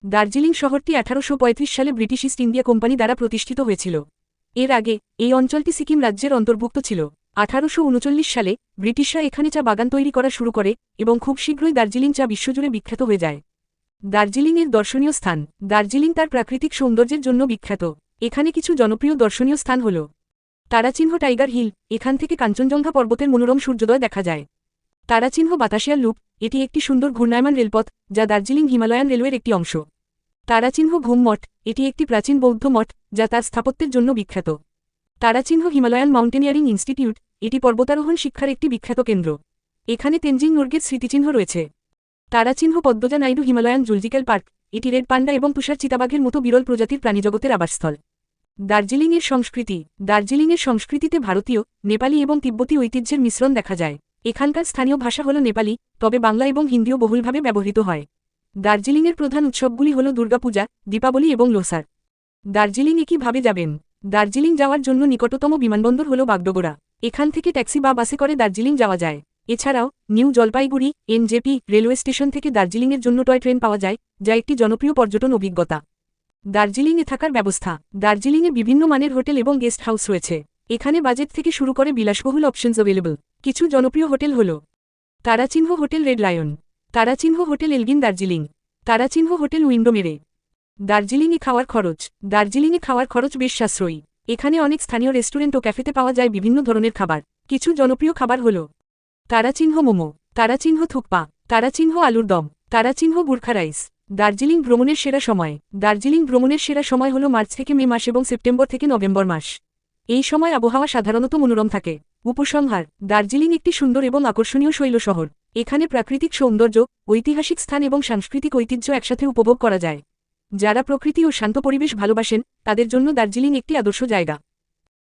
দার্জিলিং শহরটি 1835 সালে British east India company দ্বারা প্রতিষ্ঠিত হয়েছিল। এর আগে এই অঞ্চলটি সিকিম রাজ্যের অন্তর্ভুক্ত ছিল। 1839 সালে ব্রিটিশরা এখানে চা বাগান তৈরি করা শুরু করে এবং খুব শীঘ্রই দার্জিলিং চা বিশ্বজুড়ে বিখ্যাত হয়ে যায়। দার্জিলিংয়ের দর্শনীয় স্থান। দার্জিলিং তার প্রাকৃতিক সৌন্দর্যের জন্য বিখ্যাত। এখানে কিছু জনপ্রিয় দর্শনীয় স্থান হল তারাচিহ্ন টাইগার হিল, এখান থেকে কাঞ্চনজঙ্ঘা পর্বতের মনোরম সূর্যোদয় দেখা যায়। তারাচিহ্ন বাতাসিয়া লুপ, এটি একটি সুন্দর ঘূর্ণায়মান রেলপথ যা দার্জিলিং হিমালয়ান রেলওয়ের একটি অংশ। তারাচিহ্ন ঘুম মঠ, এটি একটি প্রাচীন বৌদ্ধ মঠ যা তার স্থাপত্যের জন্য বিখ্যাত। তারাচিহ্ন হিমালয়ান মাউন্টেনিয়ারিং ইনস্টিটিউট, এটি পর্বতারোহণ শিক্ষার একটি বিখ্যাত কেন্দ্র। এখানে তেনজিং নোরগের স্মৃতিচিহ্ন রয়েছে। তারাচিহ্ন Padmaja Naidu Himalayan zoological park, এটি রেড পান্ডা এবং তুষার চিতাবাঘের মতো বিরল প্রজাতির প্রাণীজগতের আবাসস্থল। দার্জিলিংয়ের সংস্কৃতি। দার্জিলিংয়ের সংস্কৃতিতে ভারতীয়, নেপালি এবং তিব্বতী ঐতিহ্যের মিশ্রণ দেখা যায়। এখানকার স্থানীয় ভাষা হল নেপালি, তবে বাংলা এবং হিন্দিও বহুলভাবে ব্যবহৃত হয়। দার্জিলিংয়ের প্রধান উৎসবগুলি হল দুর্গাপূজা, দীপাবলি এবং লোসার। দার্জিলিংয়ে কিভাবে যাবেন? দার্জিলিং যাওয়ার জন্য নিকটতম বিমানবন্দর হল বাগডোগরা। এখান থেকে ট্যাক্সি বা বাসে করে দার্জিলিং যাওয়া যায়। এছাড়াও new Jalpaiguri NJP railway station থেকে দার্জিলিংয়ের জন্য টয় ট্রেন পাওয়া যায়, যা একটি জনপ্রিয় পর্যটন অভিজ্ঞতা। দার্জিলিংয়ে থাকার ব্যবস্থা। দার্জিলিংয়ে বিভিন্ন মানের হোটেল এবং গেস্ট হাউস রয়েছে। এখানে বাজেট থেকে শুরু করে বিলাসবহুল অপশনস অ্যাভেলেবল। কিছু জনপ্রিয় হোটেল হল তারাচিহ্ন হোটেল রেড লায়ন, তারাচিহ্ন হোটেল এলগিন দার্জিলিং, তারাচিহ্ন হোটেল উইন্ডোমেরে। দার্জিলিংয়ে খাওয়ার খরচ। দার্জিলিংয়ে খাওয়ার খরচ বেশ সাশ্রয়ী। এখানে অনেক স্থানীয় রেস্টুরেন্ট ও ক্যাফেতে পাওয়া যায় বিভিন্ন ধরনের খাবার। কিছু জনপ্রিয় খাবার হল তারাচিহ্ন মোমো, তারাচিহ্ন থুকপা, তারাচিহ্ন আলুর দম, তারাচিহ্ন বুরখা রাইস। দার্জিলিং ভ্রমণের সেরা সময়। দার্জিলিং ভ্রমণের সেরা সময় হল মার্চ থেকে মে মাস এবং সেপ্টেম্বর থেকে নভেম্বর মাস। এই সময় আবহাওয়া সাধারণত মনোরম থাকে। উপসংহার। দার্জিলিং একটি সুন্দর এবং আকর্ষণীয় শৈল শহর। এখানে প্রাকৃতিক সৌন্দর্য, ঐতিহাসিক স্থান এবং সাংস্কৃতিক ঐতিহ্য একসাথে উপভোগ করা যায়। যারা প্রকৃতি ও শান্ত পরিবেশ ভালোবাসেন তাদের জন্য দার্জিলিং একটি আদর্শ জায়গা।